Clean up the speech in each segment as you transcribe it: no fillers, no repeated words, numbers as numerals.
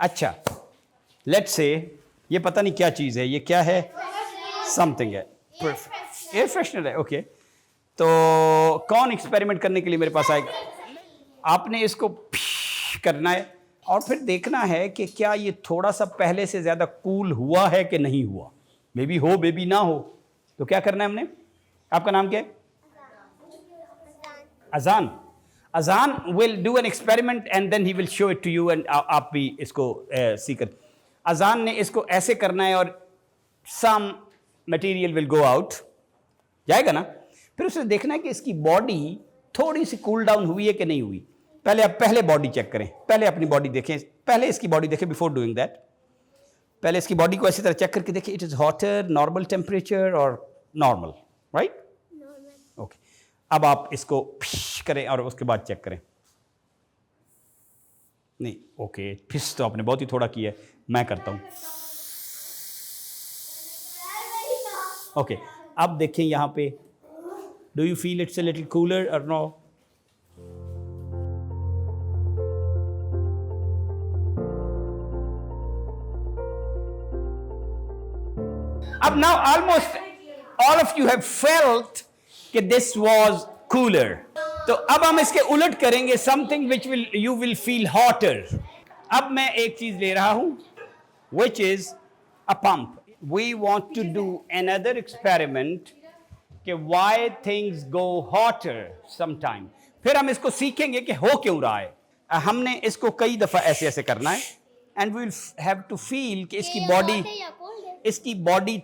अच्छा, let's say ये पता नहीं क्या चीज़ है, ये क्या है, समथिंग है, एयर फ्रेशनर है। ओके, तो कौन एक्सपेरिमेंट करने के लिए मेरे पास आएगा? आपने इसको करना है और फिर देखना है कि क्या ये थोड़ा सा पहले से ज़्यादा कूल हुआ है कि नहीं हुआ। मे बी हो, मे बी ना हो। तो क्या करना है हमने? आपका नाम क्या है? Azaan. Azaan will do an experiment and then he will show it to you and आप भी इसको सीकर। अजान ने इसको ऐसे करना है और some material will go out, जाएगा ना। फिर उसे देखना है कि इसकी बॉडी थोड़ी सी कूल डाउन हुई है कि नहीं हुई। पहले आप बॉडी चेक करें, पहले अपनी बॉडी देखें, पहले इसकी बॉडी देखें बिफोर डूइंग दैट। पहले इसकी बॉडी को ऐसी तरह चेक करके देखें, it is hotter, normal temperature और नॉर्मल, राइट? ओके, अब आप इसको करें और उसके बाद चेक करें। नहीं, ओके, फिश तो आपने बहुत ही थोड़ा किया है, मैं करता हूं। ओके, अब देखें यहां पे, do you feel it's a little cooler or no? अब now almost all of you have felt कि दिस वाज कूलर। तो अब हम इसके उलट करेंगे, something which will you will feel hotter. अब मैं एक चीज ले रहा हूं which is a pump. We want to do another experiment कि why things go hotter sometime. फिर हम इसको सीखेंगे कि हो क्यों रहा है। हमने इसको कई दफा ऐसे ऐसे करना है and we will have to feel कि इसकी बॉडी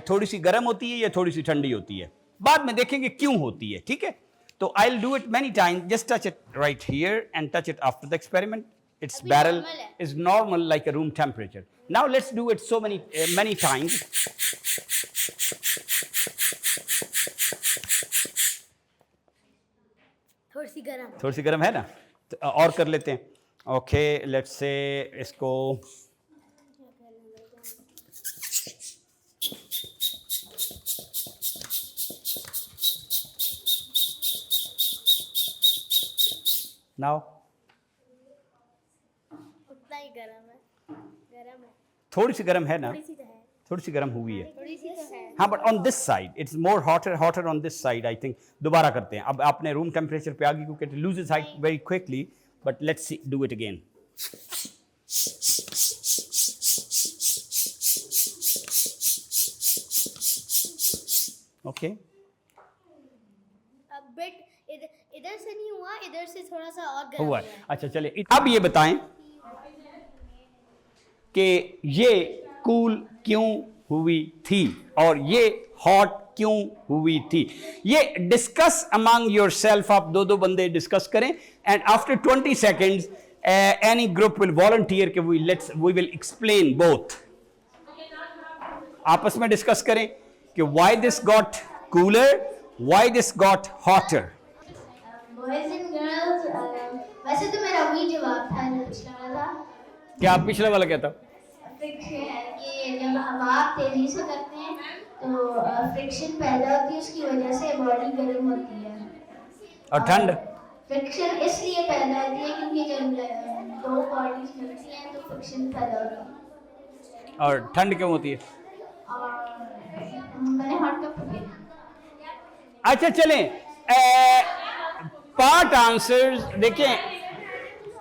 थोड़ी सी गर्म होती है या थोड़ी सी ठंडी होती है। बाद में देखेंगे क्यों होती है, ठीक है? तो I will do it many times, just touch it right here and touch it after the experiment. Its barrel is normal like a room temperature. Now let's do it so many times. थोड़ी सी गर्म है ना, तो और कर लेते हैं। Okay, let's say इसको नाउ थोड़ी सी गर्म है ना, थोड़ी सी गर्म हुई है। हाँ, but on this side it's more hotter on this side I think. दोबारा करते हैं। अब आपने रूम टेम्परेचर पे आ गई क्योंकि it loses height very quickly, but let's do it again. Okay, इधर से नहीं हुआ, इधर से थोड़ा सा और गर्म हुआ है। अच्छा, चलिए अब ये बताएं कि ये कूल क्यों हुई थी और ये हॉट क्यों हुई थी। ये डिस्कस अमंग योरसेल्फ, आप दो दो बंदे डिस्कस करें and after 20 seconds any group will volunteer कि वी विल एक्सप्लेन बोथ। आपस में डिस्कस करें कि why this got cooler, why this got hotter. Boys and girls, वैसे तो मेरा वही जवाब था जो पिछला वाला था। क्या पिछला वाला क्या था? कि जब हवा आप तेजी से करते हैं तो फ्रिक्शन पैदा होती है, उसकी वजह से बॉडी गर्म होती है। और ठंड? फ्रिक्शन इसलिए पैदा होती है क्योंकि जब दो बॉडीज मिलती हैं तो फ्रिक्शन पैदा होता है। और ठंड क्यों होती है? और मैंने हॉट कप किया। अच्छा, चलें पार्ट आंसर्स देखें।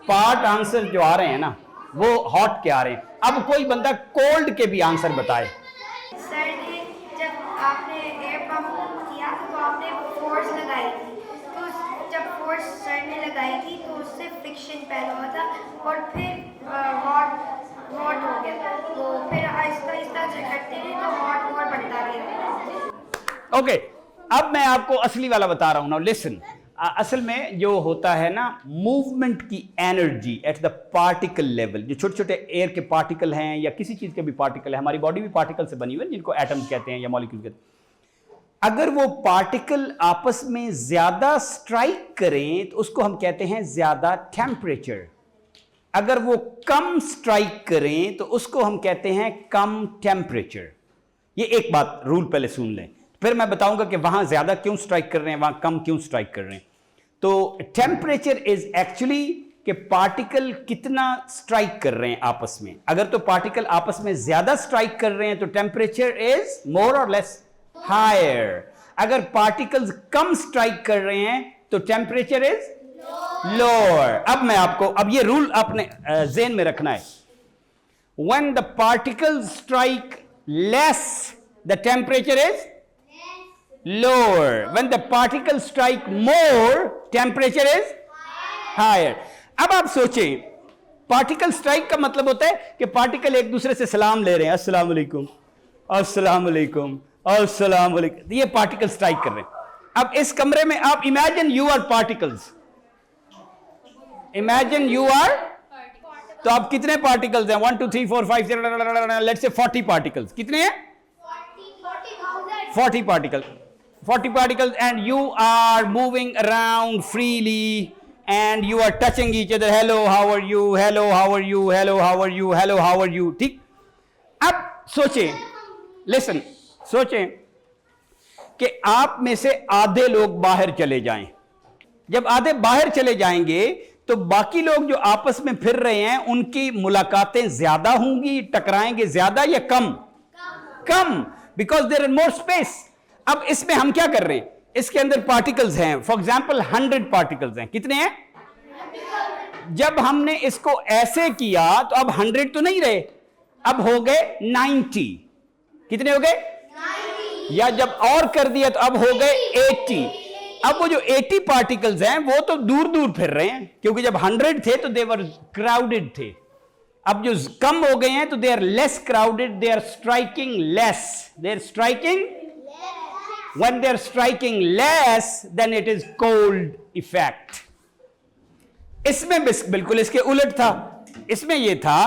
पार्ट आंसर जो आ रहे हैं ना वो हॉट के आ रहे हैं। अब कोई बंदा कोल्ड के भी आंसर बताए। सर जी, जब आपने एयर पंप किया तो आपने फोर्स लगाई थी, तो जब फोर्स सर ने लगाई थी तो उससे फ्रिक्शन पैदा हुआ था और फिर हॉट हो गया। तो फिर आहिस्ता आहिस्ता जब करते हैं तो हॉट और बढ़ता गया। ओके, अब मैं आपको असली वाला बता रहा हूं ना, लिसन। असल में जो होता है ना, मूवमेंट की energy at the particle level, जो छोटे छोटे एयर के पार्टिकल हैं या किसी चीज के भी पार्टिकल है, हमारी बॉडी भी पार्टिकल से बनी हुई है जिनको एटम्स कहते हैं या मॉलिक्यूल कहते हैं। अगर वो पार्टिकल आपस में ज्यादा स्ट्राइक करें तो उसको हम कहते हैं ज्यादा टेम्परेचर। अगर वो कम स्ट्राइक करें तो उसको हम कहते हैं कम टेम्परेचर। ये एक बात रूल पहले सुन लें, फिर मैं बताऊंगा कि वहां ज्यादा क्यों स्ट्राइक कर रहे हैं, वहां कम क्यों स्ट्राइक कर रहे हैं। तो टेम्परेचर इज एक्चुअली कि पार्टिकल कितना स्ट्राइक कर रहे हैं आपस में। अगर तो पार्टिकल आपस में ज्यादा स्ट्राइक कर रहे हैं तो टेम्परेचर इज मोर और लेस हायर। अगर पार्टिकल्स कम स्ट्राइक कर रहे हैं तो टेम्परेचर इज लोअर। अब मैं आपको, अब ये रूल आपने ज़हन में रखना है, when the particles strike less the temperature is lower, when the particles strike more temperature is higher. अब आप सोचें, पार्टिकल स्ट्राइक का मतलब होता है कि पार्टिकल एक दूसरे से सलाम ले रहे हैं, अस्सलाम वालेकुम अस्सलाम वालेकुम अस्सलाम वालेकुम, ये पार्टिकल स्ट्राइक कर रहे हैं। अब इस कमरे में आप imagine you are particles, imagine you are, तो आप कितने पार्टिकल्स हैं? 1 2 3 4 5 6, लेट्स से 40 पार्टिकल्स। कितने हैं? 40 particles, 40 particles, and you are moving around freely and you are touching each other. Hello, how are you? Hello, how are you? Hello, how are you? Hello, how are you? ठीक। अब सोचें, listen, सोचें कि आप में से आधे लोग बाहर चले जाएं। जब आधे बाहर चले जाएंगे तो बाकी लोग जो आपस में फिर रहे हैं उनकी मुलाकातें ज्यादा होंगी, टकराएंगे ज्यादा या कम? कम, because there is more space. अब इसमें हम क्या कर रहे हैं? इसके अंदर पार्टिकल्स हैं, फॉर एग्जाम्पल 100 पार्टिकल्स हैं। कितने हैं? जब हमने इसको ऐसे किया तो अब 100 तो नहीं रहे, अब हो गए 90। कितने हो गए? 90। या जब और कर दिया तो अब हो गए 80। अब वो जो 80 पार्टिकल्स हैं वो तो दूर दूर फिर रहे हैं, क्योंकि जब 100 थे तो दे वर क्राउडेड थे। अब जो कम हो गए हैं तो they are less crowded, they are striking less, they are striking. When they are striking less, then it is cold effect. इसमें बिल्कुल इसके उलट था। इसमें यह था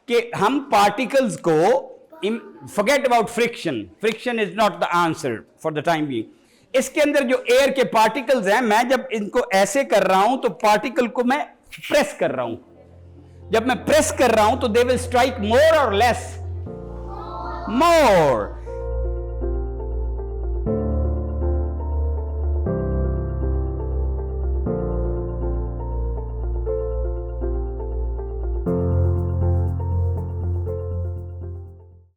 कि हम पार्टिकल्स को, forget about friction, friction is not the answer for the time being. इसके अंदर जो एयर के पार्टिकल्स हैं, मैं जब इनको ऐसे कर रहा हूं तो पार्टिकल को मैं प्रेस कर रहा हूं। जब मैं प्रेस कर रहा हूं तो they will strike more or less? More.